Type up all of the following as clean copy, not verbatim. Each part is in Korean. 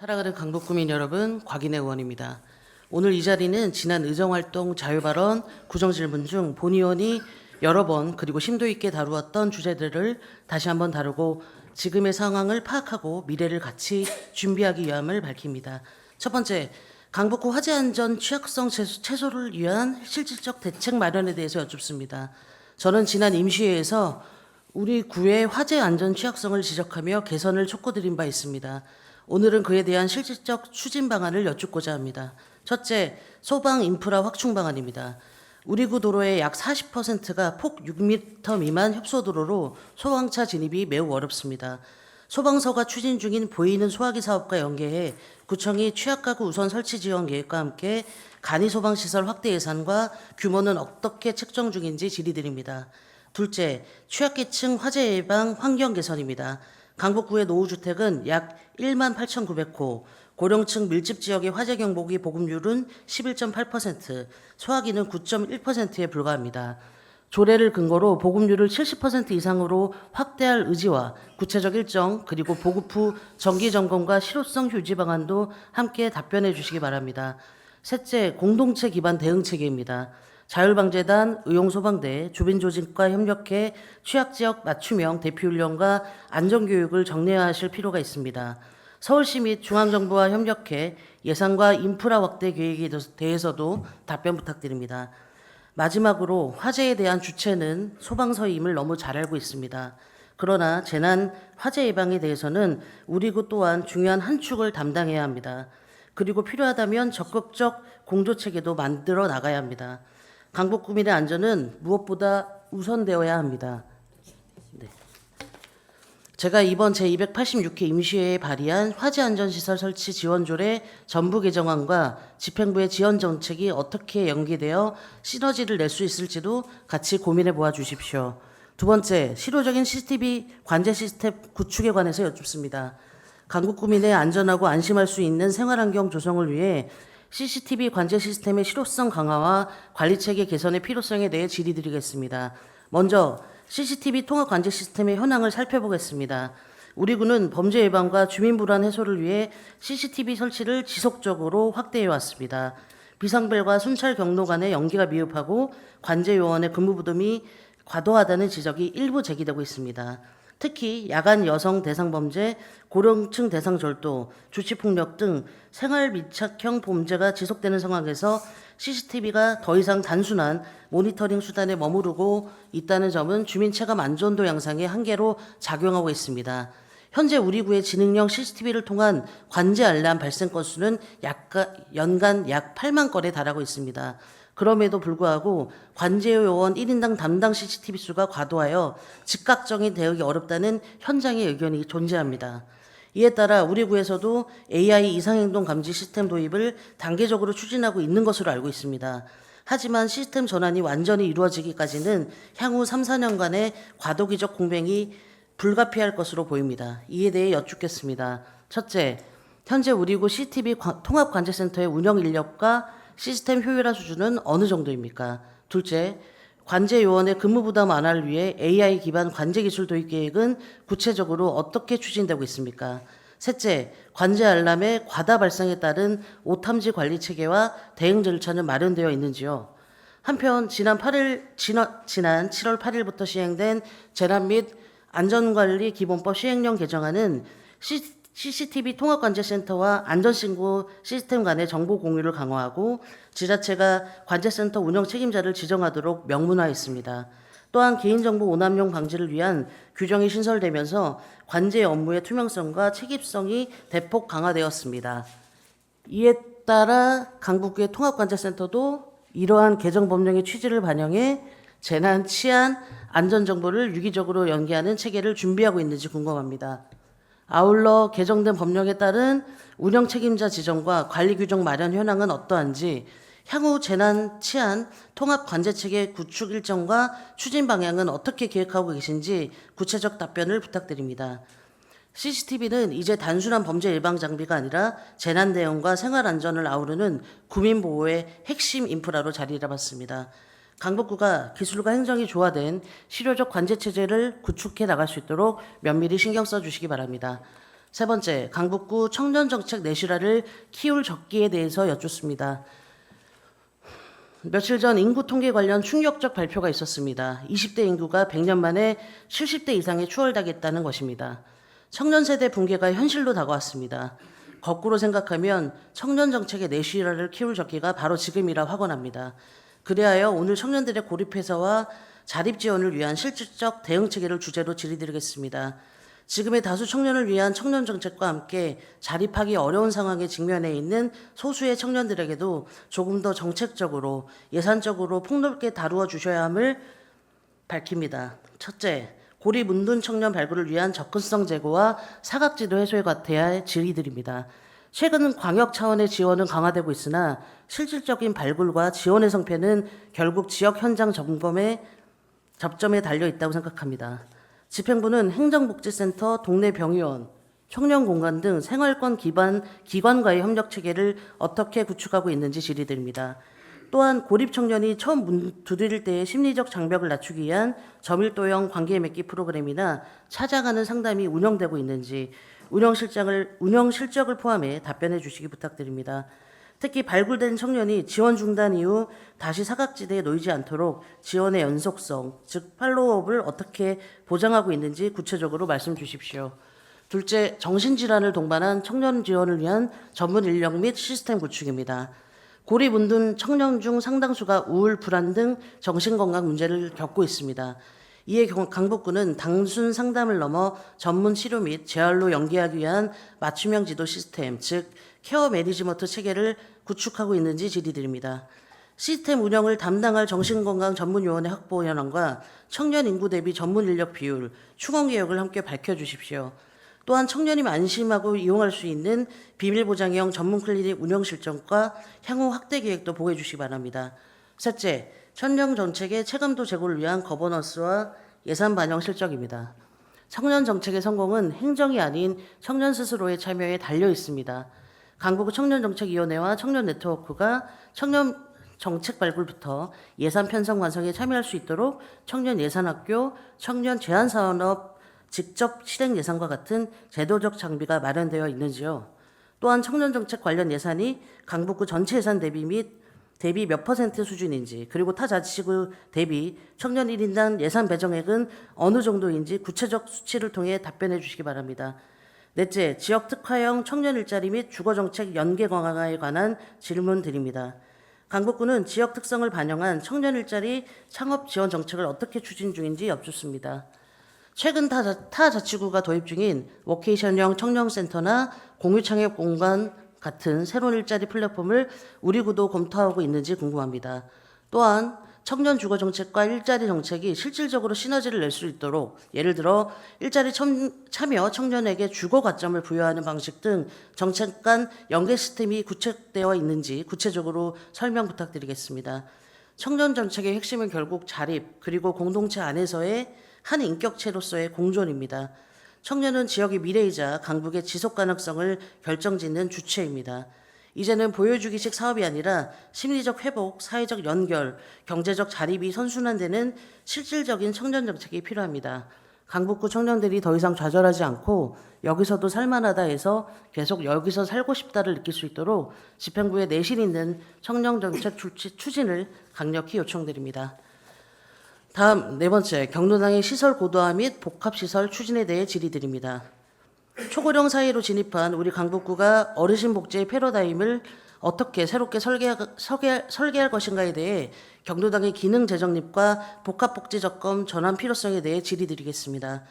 사랑하는 강북구민 여러분, 곽인혜 의원입니다. 오늘 이 자리는 지난 의정활동 자유발언 구정질문 중 본 의원이 여러 번 그리고 심도 있게 다루었던 주제들을 다시 한번 다루고 지금의 상황을 파악하고 미래를 같이 준비하기 위함을 밝힙니다. 첫 번째, 강북구 화재 안전 취약성 최소를 위한 실질적 대책 마련에 대해서 여쭙습니다. 저는 지난 임시회에서 우리 구의 화재 안전 취약성을 지적하며 개선을 촉구드린 바 있습니다. 오늘은 그에 대한 실질적 추진 방안을 여쭙고자 합니다. 첫째, 소방 인프라 확충 방안입니다. 우리 구 도로의 약 40%가 폭 6m 미만 협소도로로 소방차 진입이 매우 어렵습니다. 소방서가 추진 중인 보이는 소화기 사업과 연계해 구청이 취약가구 우선 설치 지원 계획과 함께 간이 소방시설 확대 예산과 규모는 어떻게 책정 중인지 질의드립니다. 둘째, 취약계층 화재 예방 환경 개선입니다. 강북구의 노후주택은 약 1만 8,900호, 고령층 밀집 지역의 화재 경보기 보급률은 11.8%, 소화기는 9.1%에 불과합니다. 조례를 근거로 보급률을 70% 이상으로 확대할 의지와 구체적 일정 그리고 보급 후 정기 점검과 실효성 휴지 방안도 함께 답변해 주시기 바랍니다. 셋째, 공동체 기반 대응 체계입니다. 자율방재단, 의용소방대, 주민조직과 협력해 취약지역 맞춤형 대피훈련과 안전교육을 정례화하실 필요가 있습니다. 서울시 및 중앙정부와 협력해 예산과 인프라 확대 계획에 대해서도 답변 부탁드립니다. 마지막으로 화재에 대한 주체는 소방서임을 너무 잘 알고 있습니다. 그러나 재난 화재 예방에 대해서는 우리 구 또한 중요한 한 축을 담당해야 합니다. 그리고 필요하다면 적극적 공조체계도 만들어 나가야 합니다. 강북구민의 안전은 무엇보다 우선되어야 합니다. 네. 제가 이번 제286회 임시회에 발의한 화재안전시설 설치 지원조례 전부 개정안과 집행부의 지원 정책이 어떻게 연계되어 시너지를 낼 수 있을지도 같이 고민해 보아 주십시오. 두 번째, 실효적인 CCTV 관제 시스템 구축에 관해서 여쭙습니다. 강북구민의 안전하고 안심할 수 있는 생활환경 조성을 위해 CCTV 관제 시스템의 실효성 강화와 관리체계 개선의 필요성에 대해 질의드리겠습니다. 먼저 CCTV 통합 관제 시스템의 현황을 살펴보겠습니다. 우리 구는 범죄 예방과 주민 불안 해소를 위해 CCTV 설치를 지속적으로 확대해 왔습니다. 비상벨과 순찰 경로 간의 연기가 미흡하고 관제 요원의 근무 부담이 과도하다는 지적이 일부 제기되고 있습니다. 특히 야간 여성 대상 범죄, 고령층 대상 절도, 주치폭력 등 생활 밀착형 범죄가 지속되는 상황에서 CCTV가 더 이상 단순한 모니터링 수단에 머무르고 있다는 점은 주민 체감 안전도 양상의 한계로 작용하고 있습니다. 현재 우리 구의 지능형 CCTV를 통한 관제 알람 발생 건수는 연간 약 8만 건에 달하고 있습니다. 그럼에도 불구하고 관제 요원 1인당 담당 CCTV 수가 과도하여 즉각적인 대응이 어렵다는 현장의 의견이 존재합니다. 이에 따라 우리 구에서도 AI 이상행동 감지 시스템 도입을 단계적으로 추진하고 있는 것으로 알고 있습니다. 하지만 시스템 전환이 완전히 이루어지기까지는 향후 3, 4년간의 과도기적 공백이 불가피할 것으로 보입니다. 이에 대해 여쭙겠습니다. 첫째, 현재 우리 구 CCTV 통합관제센터의 운영 인력과 시스템 효율화 수준은 어느 정도입니까? 둘째, 관제 요원의 근무 부담 완화를 위해 AI 기반 관제 기술 도입 계획은 구체적으로 어떻게 추진되고 있습니까? 셋째, 관제 알람의 과다 발생에 따른 오탐지 관리 체계와 대응 절차는 마련되어 있는지요? 한편 지난 7월 8일부터 시행된 재난 및 안전관리 기본법 시행령 개정안은 CCTV 통합관제센터와 안전신고 시스템 간의 정보 공유를 강화하고 지자체가 관제센터 운영 책임자를 지정하도록 명문화했습니다. 또한 개인정보 오남용 방지를 위한 규정이 신설되면서 관제 업무의 투명성과 책임성이 대폭 강화되었습니다. 이에 따라 강북구의 통합관제센터도 이러한 개정 법령의 취지를 반영해 재난, 치안, 안전 정보를 유기적으로 연계하는 체계를 준비하고 있는지 궁금합니다. 아울러 개정된 법령에 따른 운영 책임자 지정과 관리 규정 마련 현황은 어떠한지, 향후 재난, 치안, 통합 관제체계 구축 일정과 추진 방향은 어떻게 계획하고 계신지 구체적 답변을 부탁드립니다. CCTV는 이제 단순한 범죄 예방 장비가 아니라 재난 대응과 생활 안전을 아우르는 구민 보호의 핵심 인프라로 자리 잡았습니다. 강북구가 기술과 행정이 조화된 실효적 관제 체제를 구축해 나갈 수 있도록 면밀히 신경 써 주시기 바랍니다. 세 번째, 강북구 청년정책 내실화를 키울 적기에 대해서 여쭙습니다. 며칠 전 인구 통계 관련 충격적 발표가 있었습니다. 20대 인구가 100년 만에 70대 이상에 추월하겠다는 것입니다. 청년 세대 붕괴가 현실로 다가왔습니다. 거꾸로 생각하면 청년 정책의 내실화를 키울 적기가 바로 지금이라 확언합니다. 그리하여 오늘 청년들의 고립해서와 자립 지원을 위한 실질적 대응 체계를 주제로 질의드리겠습니다. 지금의 다수 청년을 위한 청년 정책과 함께 자립하기 어려운 상황에 직면해 있는 소수의 청년들에게도 조금 더 정책적으로 예산적으로 폭넓게 다루어 주셔야 함을 밝힙니다. 첫째, 고립 운둔 청년 발굴을 위한 접근성 제고와 사각지도 해소에 대한 질의드립니다. 최근 광역 차원의 지원은 강화되고 있으나 실질적인 발굴과 지원의 성패는 결국 지역 현장 접점에 달려 있다고 생각합니다. 집행부는 행정복지센터, 동네 병의원, 청년공간 등 생활권 기반 기관과의 협력 체계를 어떻게 구축하고 있는지 질의드립니다. 또한 고립 청년이 처음 문 두드릴 때의 심리적 장벽을 낮추기 위한 저밀도형 관계 맺기 프로그램이나 찾아가는 상담이 운영되고 있는지 운영 실적을 포함해 답변해 주시기 부탁드립니다. 특히 발굴된 청년이 지원 중단 이후 다시 사각지대에 놓이지 않도록 지원의 연속성, 즉 팔로우업을 어떻게 보장하고 있는지 구체적으로 말씀 주십시오. 둘째, 정신질환을 동반한 청년 지원을 위한 전문 인력 및 시스템 구축입니다. 고립 운둔 청년 중 상당수가 우울, 불안 등 정신건강 문제를 겪고 있습니다. 이에 강북구는 단순 상담을 넘어 전문 치료 및 재활로 연계하기 위한 맞춤형 지도 시스템, 즉 케어 매니지먼트 체계를 구축하고 있는지 질의드립니다. 시스템 운영을 담당할 정신건강 전문요원의 확보 현황과 청년 인구 대비 전문 인력 비율, 충원 계획을 함께 밝혀주십시오. 또한 청년이 안심하고 이용할 수 있는 비밀보장형 전문 클리닉 운영 실정과 향후 확대 계획도 보고해 주시기 바랍니다. 셋째, 청년 정책의 체감도 제고를 위한 거버넌스와 예산 반영 실적입니다. 청년 정책의 성공은 행정이 아닌 청년 스스로의 참여에 달려 있습니다. 강북구 청년정책위원회와 청년 네트워크가 청년 정책 발굴부터 예산 편성 완성에 참여할 수 있도록 청년 예산학교, 청년 제한산업 직접 실행 예산과 같은 제도적 장비가 마련되어 있는지요. 또한 청년정책 관련 예산이 강북구 전체 예산 대비 몇 퍼센트 수준인지, 그리고 타 자치구 대비 청년 1인당 예산 배정액은 어느 정도인지 구체적 수치를 통해 답변해 주시기 바랍니다. 넷째, 지역 특화형 청년 일자리 및 주거정책 연계 강화에 관한 질문 드립니다. 강북구는 지역 특성을 반영한 청년 일자리 창업 지원 정책을 어떻게 추진 중인지 여쭙습니다. 최근 타 자치구가 도입 중인 워케이션형 청년센터나 공유창업 공간 같은 새로운 일자리 플랫폼을 우리 구도 검토하고 있는지 궁금합니다. 또한 청년 주거 정책과 일자리 정책이 실질적으로 시너지를 낼 수 있도록 예를 들어 일자리 참여 청년에게 주거 가점을 부여하는 방식 등 정책 간 연계 시스템이 구축되어 있는지 구체적으로 설명 부탁드리겠습니다. 청년 정책의 핵심은 결국 자립 그리고 공동체 안에서의 한 인격체로서의 공존입니다. 청년은 지역의 미래이자 강북의 지속 가능성을 결정짓는 주체입니다. 이제는 보여주기식 사업이 아니라 심리적 회복, 사회적 연결, 경제적 자립이 선순환되는 실질적인 청년 정책이 필요합니다. 강북구 청년들이 더 이상 좌절하지 않고 여기서도 살만하다 해서 계속 여기서 살고 싶다를 느낄 수 있도록 집행부의 내실 있는 청년 정책 추진을 강력히 요청드립니다. 다음 네 번째, 경로당의 시설 고도화 및 복합시설 추진에 대해 질의드립니다. 초고령 사회로 진입한 우리 강북구가 어르신 복지의 패러다임을 어떻게 새롭게 설계할 것인가에 대해 경로당의 기능 재정립과 복합복지 접근 전환 필요성에 대해 질의드리겠습니다.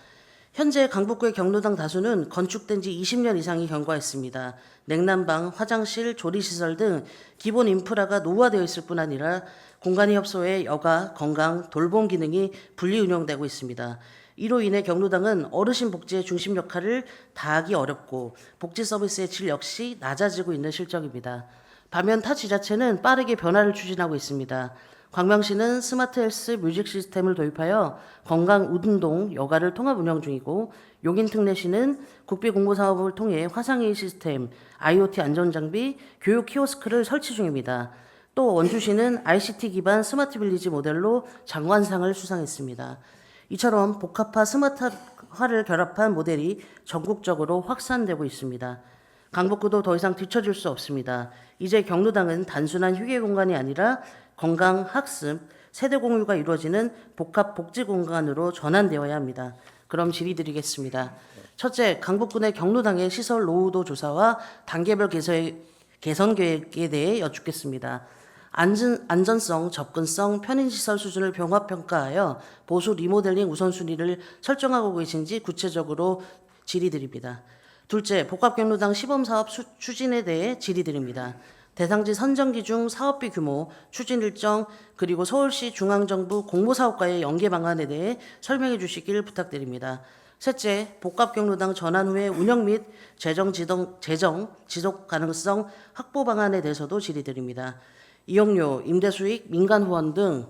현재 강북구의 경로당 다수는 건축된 지 20년 이상이 경과했습니다. 냉난방, 화장실, 조리시설 등 기본 인프라가 노후화되어 있을 뿐 아니라 공간이 협소해 여가, 건강, 돌봄 기능이 분리 운영되고 있습니다. 이로 인해 경로당은 어르신 복지의 중심 역할을 다하기 어렵고 복지 서비스의 질 역시 낮아지고 있는 실정입니다. 반면 타 지자체는 빠르게 변화를 추진하고 있습니다. 광명시는 스마트 헬스 뮤직 시스템을 도입하여 건강 운동, 여가를 통합 운영 중이고 용인특례시는 국비 공모 사업을 통해 화상회의 시스템, IoT 안전장비, 교육 키오스크를 설치 중입니다. 또 원주시는 ICT 기반 스마트 빌리지 모델로 장관상을 수상했습니다. 이처럼 복합화 스마트화 화를 결합한 모델이 전국적으로 확산되고 있습니다. 강북구도 더 이상 뒤처질 수 없습니다. 이제 경로당은 단순한 휴게 공간이 아니라 건강, 학습, 세대 공유가 이루어지는 복합 복지 공간으로 전환되어야 합니다. 그럼 질의드리겠습니다. 첫째, 강북구 내 경로당의 시설 노후도 조사와 단계별 개선 계획에 대해 여쭙겠습니다. 안전성, 접근성, 편의시설 수준을 병합평가하여 보수 리모델링 우선순위를 설정하고 계신지 구체적으로 질의드립니다. 둘째, 복합경로당 시범사업 추진에 대해 질의드립니다. 대상지 선정기 중 사업비 규모, 추진 일정, 그리고 서울시 중앙정부 공모사업과의 연계 방안에 대해 설명해 주시길 부탁드립니다. 셋째, 복합경로당 전환 후의 운영 및 재정 지속 가능성 확보 방안에 대해서도 질의드립니다. 이용료, 임대수익, 민간 후원 등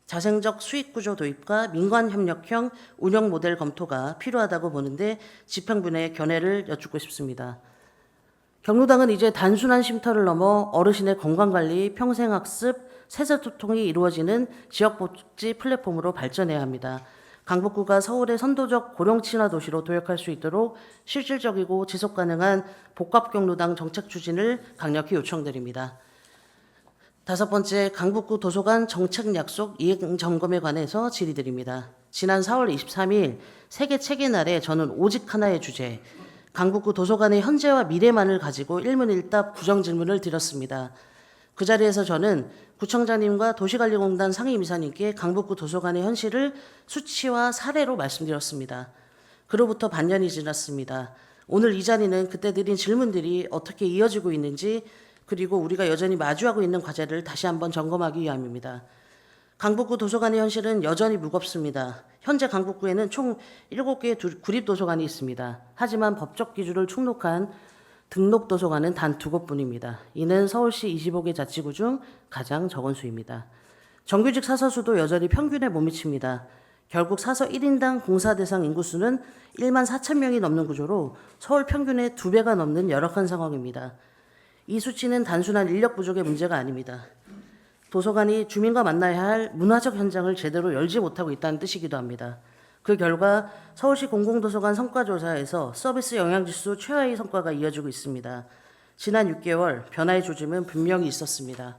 자생적 수익구조 도입과 민관협력형 운영 모델 검토가 필요하다고 보는데 집행부의 견해를 여쭙고 싶습니다. 경로당은 이제 단순한 쉼터를 넘어 어르신의 건강관리, 평생학습, 세대소통이 이루어지는 지역복지 플랫폼으로 발전해야 합니다. 강북구가 서울의 선도적 고령친화 도시로 도약할 수 있도록 실질적이고 지속가능한 복합경로당 정책 추진을 강력히 요청드립니다. 다섯 번째, 강북구 도서관 정책 약속 이행 점검에 관해서 질의드립니다. 지난 4월 23일 세계 책의 날에 저는 오직 하나의 주제, 강북구 도서관의 현재와 미래만을 가지고 일문일답 구정질문을 드렸습니다. 그 자리에서 저는 구청장님과 도시관리공단 상임이사님께 강북구 도서관의 현실을 수치와 사례로 말씀드렸습니다. 그로부터 반년이 지났습니다. 오늘 이 자리는 그때 드린 질문들이 어떻게 이어지고 있는지, 그리고 우리가 여전히 마주하고 있는 과제를 다시 한번 점검하기 위함입니다. 강북구 도서관의 현실은 여전히 무겁습니다. 현재 강북구에는 총 7개의 구립도서관이 있습니다. 하지만 법적 기준을 충족한 등록도서관은 단 2곳뿐입니다. 이는 서울시 25개 자치구 중 가장 적은 수입니다. 정규직 사서수도 여전히 평균에 못 미칩니다. 결국 사서 1인당 공사 대상 인구수는 1만 4천 명이 넘는 구조로 서울 평균의 2배가 넘는 열악한 상황입니다. 이 수치는 단순한 인력 부족의 문제가 아닙니다. 도서관이 주민과 만나야 할 문화적 현장을 제대로 열지 못하고 있다는 뜻이기도 합니다. 그 결과 서울시 공공도서관 성과조사에서 서비스 영향지수 최하위 성과가 이어지고 있습니다. 지난 6개월 변화의 조짐은 분명히 있었습니다.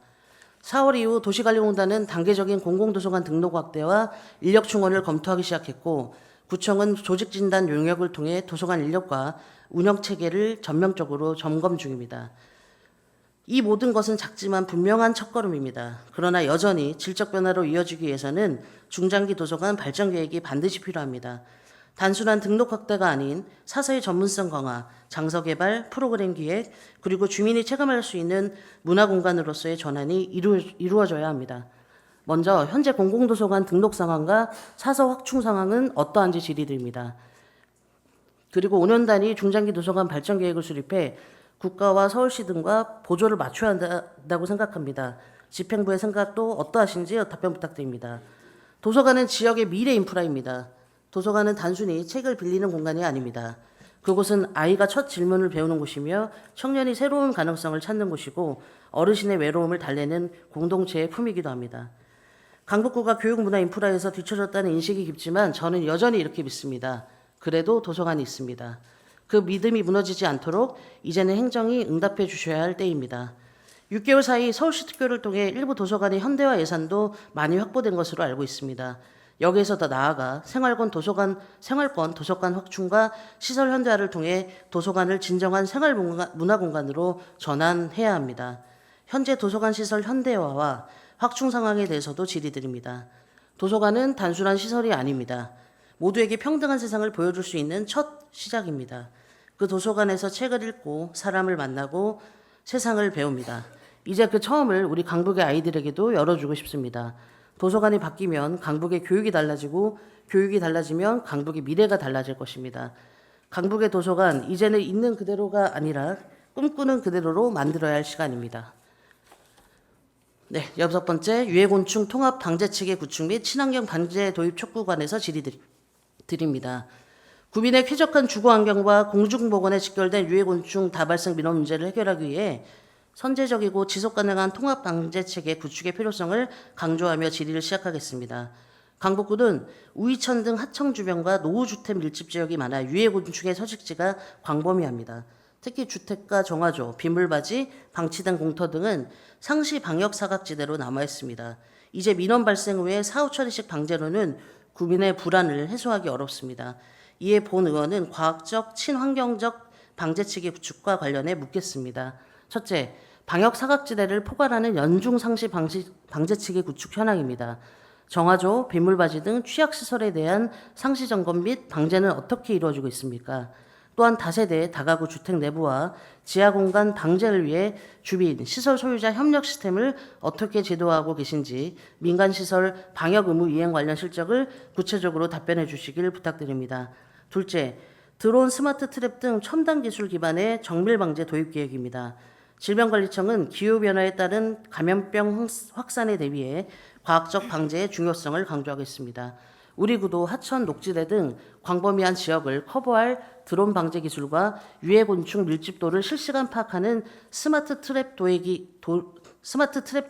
4월 이후 도시관리공단은 단계적인 공공도서관 등록 확대와 인력 충원을 검토하기 시작했고, 구청은 조직진단 용역을 통해 도서관 인력과 운영체계를 전면적으로 점검 중입니다. 이 모든 것은 작지만 분명한 첫걸음입니다. 그러나 여전히 질적 변화로 이어지기 위해서는 중장기 도서관 발전 계획이 반드시 필요합니다. 단순한 등록 확대가 아닌 사서의 전문성 강화, 장서 개발, 프로그램 기획, 그리고 주민이 체감할 수 있는 문화 공간으로서의 전환이 이루어져야 합니다. 먼저 현재 공공도서관 등록 상황과 사서 확충 상황은 어떠한지 질의드립니다. 그리고 5년 단위 중장기 도서관 발전 계획을 수립해 국가와 서울시 등과 보조를 맞춰야 한다고 생각합니다. 집행부의 생각도 어떠하신지 답변 부탁드립니다. 도서관은 지역의 미래 인프라입니다. 도서관은 단순히 책을 빌리는 공간이 아닙니다. 그곳은 아이가 첫 질문을 배우는 곳이며 청년이 새로운 가능성을 찾는 곳이고 어르신의 외로움을 달래는 공동체의 품이기도 합니다. 강북구가 교육문화 인프라에서 뒤처졌다는 인식이 깊지만 저는 여전히 이렇게 믿습니다. 그래도 도서관이 있습니다. 그 믿음이 무너지지 않도록 이제는 행정이 응답해 주셔야 할 때입니다. 6개월 사이 서울시 특교를 통해 일부 도서관의 현대화 예산도 많이 확보된 것으로 알고 있습니다. 여기에서 더 나아가 생활권 도서관 확충과 시설 현대화를 통해 도서관을 진정한 생활 문화 공간으로 전환해야 합니다. 현재 도서관 시설 현대화와 확충 상황에 대해서도 질의드립니다. 도서관은 단순한 시설이 아닙니다. 모두에게 평등한 세상을 보여줄 수 있는 첫 시작입니다. 그 도서관에서 책을 읽고 사람을 만나고 세상을 배웁니다. 이제 그 처음을 우리 강북의 아이들에게도 열어주고 싶습니다. 도서관이 바뀌면 강북의 교육이 달라지고 교육이 달라지면 강북의 미래가 달라질 것입니다. 강북의 도서관, 이제는 있는 그대로가 아니라 꿈꾸는 그대로로 만들어야 할 시간입니다. 네, 여섯 번째, 유해곤충 통합 방제체계 구축 및 친환경 방제 도입 촉구 관해서 질의드립니다. 구민의 쾌적한 주거 환경과 공중보건에 직결된 유해곤충 다발성 민원 문제를 해결하기 위해 선제적이고 지속가능한 통합 방제체계 구축의 필요성을 강조하며 질의를 시작하겠습니다. 강북구는 우이천 등 하청 주변과 노후주택 밀집 지역이 많아 유해 곤충의 서식지가 광범위합니다. 특히 주택가 정화조, 빗물바지, 방치된 공터 등은 상시 방역 사각지대로 남아 있습니다. 이제 민원 발생 후에 사후 처리식 방제로는 구민의 불안을 해소하기 어렵습니다. 이에 본 의원은 과학적, 친환경적 방제치기 구축과 관련해 묻겠습니다. 첫째, 방역 사각지대를 포괄하는 연중 상시 방제치기 구축 현황입니다. 정화조, 빗물바지 등 취약시설에 대한 상시 점검 및 방제는 어떻게 이루어지고 있습니까? 또한 다세대 다가구 주택 내부와 지하 공간 방제를 위해 주민, 시설 소유자 협력 시스템을 어떻게 제도화하고 계신지 민간시설 방역 의무 이행 관련 실적을 구체적으로 답변해 주시길 부탁드립니다. 둘째, 드론, 스마트 트랩 등 첨단 기술 기반의 정밀 방제 도입 계획입니다. 질병관리청은 기후변화에 따른 감염병 확산에 대비해 과학적 방제의 중요성을 강조하겠습니다. 우리 구도 하천, 녹지대 등 광범위한 지역을 커버할 드론 방제 기술과 유해곤충 밀집도를 실시간 파악하는 스마트 트랩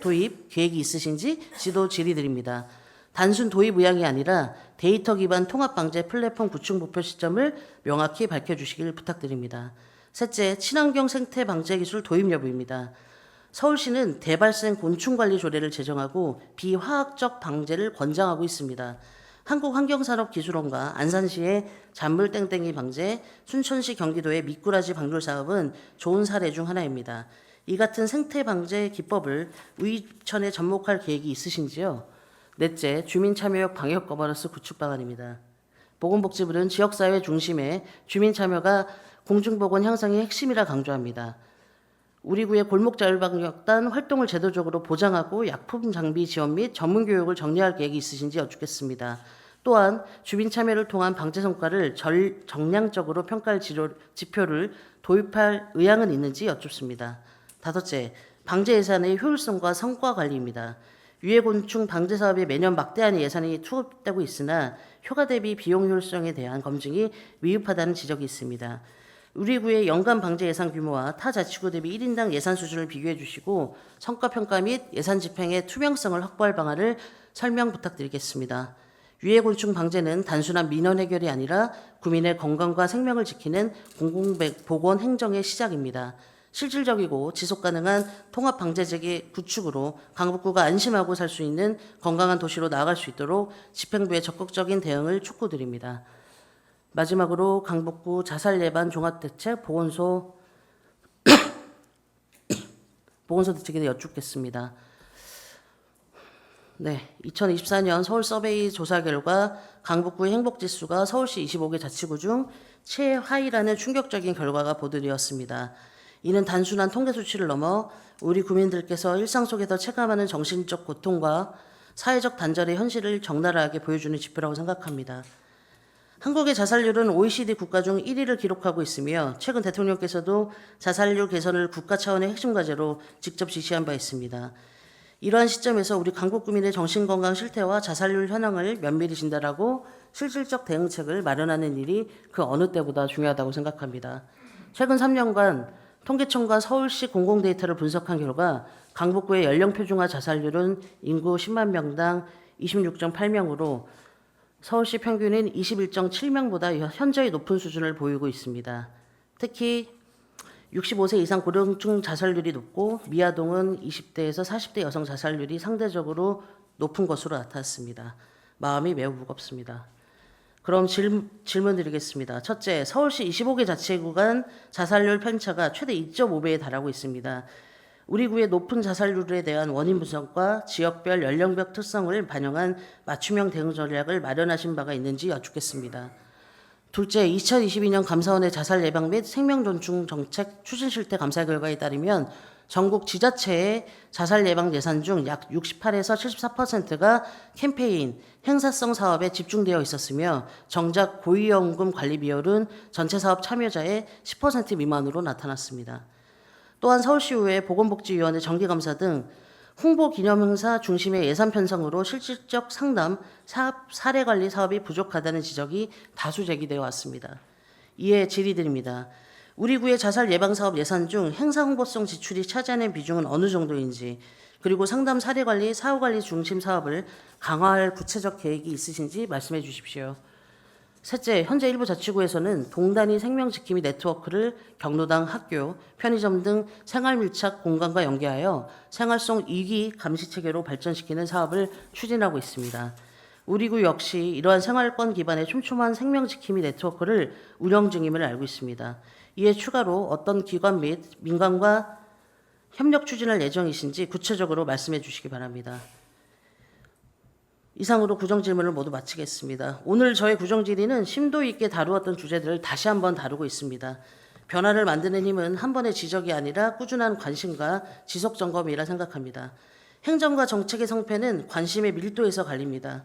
도입 계획이 있으신지 지도 질의드립니다. 단순 도입 의향이 아니라 데이터 기반 통합 방제 플랫폼 구축 목표 시점을 명확히 밝혀주시길 부탁드립니다. 셋째, 친환경 생태 방제 기술 도입 여부입니다. 서울시는 대발생 곤충관리 조례를 제정하고 비화학적 방제를 권장하고 있습니다. 한국환경산업기술원과 안산시의 잔물땡땡이 방제, 순천시 경기도의 미꾸라지 방류 사업은 좋은 사례 중 하나입니다. 이 같은 생태 방제 기법을 우이천에 접목할 계획이 있으신지요? 넷째, 주민참여형 방역 거버넌스 구축 방안입니다. 보건복지부는 지역사회 중심의 주민참여가 공중보건 향상의 핵심이라 강조합니다. 우리 구의 골목자율방역단 활동을 제도적으로 보장하고 약품 장비 지원 및 전문교육을 정리할 계획이 있으신지 여쭙겠습니다. 또한 주민 참여를 통한 방제 성과를 정량적으로 평가할 지표를 도입할 의향은 있는지 여쭙습니다. 다섯째, 방제 예산의 효율성과 성과 관리입니다. 유해곤충 방제 사업에 매년 막대한 예산이 투입되고 있으나 효과 대비 비용 효율성에 대한 검증이 미흡하다는 지적이 있습니다. 우리 구의 연간 방제 예산 규모와 타 자치구 대비 1인당 예산 수준을 비교해 주시고 성과평가 및 예산 집행의 투명성을 확보할 방안을 설명 부탁드리겠습니다. 유해곤충 방제는 단순한 민원 해결이 아니라 국민의 건강과 생명을 지키는 공공보건 행정의 시작입니다. 실질적이고 지속가능한 통합 방제제계 구축으로 강북구가 안심하고 살 수 있는 건강한 도시로 나아갈 수 있도록 집행부의 적극적인 대응을 촉구드립니다. 마지막으로 강북구 자살 예방 종합대책 보건소 대책에 대해 여쭙겠습니다. 네, 2024년 서울 서베이 조사 결과 강북구의 행복지수가 서울시 25개 자치구 중 최하위라는 충격적인 결과가 보도되었습니다. 이는 단순한 통계 수치를 넘어 우리 국민들께서 일상 속에서 체감하는 정신적 고통과 사회적 단절의 현실을 적나라하게 보여주는 지표라고 생각합니다. 한국의 자살률은 OECD 국가 중 1위를 기록하고 있으며 최근 대통령께서도 자살률 개선을 국가 차원의 핵심 과제로 직접 지시한 바 있습니다. 이러한 시점에서 우리 강북 구민의 정신건강 실태와 자살률 현황을 면밀히 진단하고 실질적 대응책을 마련하는 일이 그 어느 때보다 중요하다고 생각합니다. 최근 3년간 통계청과 서울시 공공데이터를 분석한 결과 강북구의 연령표준화 자살률은 인구 10만 명당 26.8명으로 서울시 평균인 21.7명보다 현저히 높은 수준을 보이고 있습니다. 특히 65세 이상 고령층 자살률이 높고 미아동은 20대에서 40대 여성 자살률이 상대적으로 높은 것으로 나타났습니다. 마음이 매우 무겁습니다. 그럼 질문 드리겠습니다. 첫째, 서울시 25개 자치구 간 자살률 편차가 최대 2.5배에 달하고 있습니다. 우리 구의 높은 자살률에 대한 원인 분석과 지역별 연령별 특성을 반영한 맞춤형 대응 전략을 마련하신 바가 있는지 여쭙겠습니다. 둘째, 2022년 감사원의 자살 예방 및 생명 존중 정책 추진 실태 감사 결과에 따르면 전국 지자체의 자살 예방 예산 중 약 68에서 74%가 캠페인, 행사성 사업에 집중되어 있었으며 정작 고위험금 관리 비율은 전체 사업 참여자의 10% 미만으로 나타났습니다. 또한 서울시의회 보건복지위원회 정기감사 등 홍보 기념행사 중심의 예산 편성으로 실질적 상담, 사례관리 사업이 부족하다는 지적이 다수 제기되어 왔습니다. 이에 질의드립니다. 우리 구의 자살 예방 사업 예산 중 행사 홍보성 지출이 차지하는 비중은 어느 정도인지, 그리고 상담 사례관리, 사후관리 중심 사업을 강화할 구체적 계획이 있으신지 말씀해 주십시오. 셋째, 현재 일부 자치구에서는 동단위 생명지킴이 네트워크를 경로당, 학교, 편의점 등 생활밀착 공간과 연계하여 생활성 위기 감시체계로 발전시키는 사업을 추진하고 있습니다. 우리 구 역시 이러한 생활권 기반의 촘촘한 생명지킴이 네트워크를 운영 중임을 알고 있습니다. 이에 추가로 어떤 기관 및 민간과 협력 추진할 예정이신지 구체적으로 말씀해 주시기 바랍니다. 이상으로 구정질문을 모두 마치겠습니다. 오늘 저의 구정질의는 심도 있게 다루었던 주제들을 다시 한번 다루고 있습니다. 변화를 만드는 힘은 한 번의 지적이 아니라 꾸준한 관심과 지속 점검이라 생각합니다. 행정과 정책의 성패는 관심의 밀도에서 갈립니다.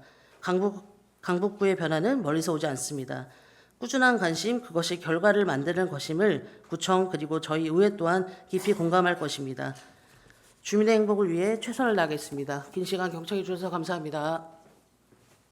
강북구의 변화는 멀리서 오지 않습니다. 꾸준한 관심, 그것이 결과를 만드는 것임을 구청 그리고 저희 의회 또한 깊이 공감할 것입니다. 주민의 행복을 위해 최선을 다하겠습니다. 긴 시간 경청해 주셔서 감사합니다.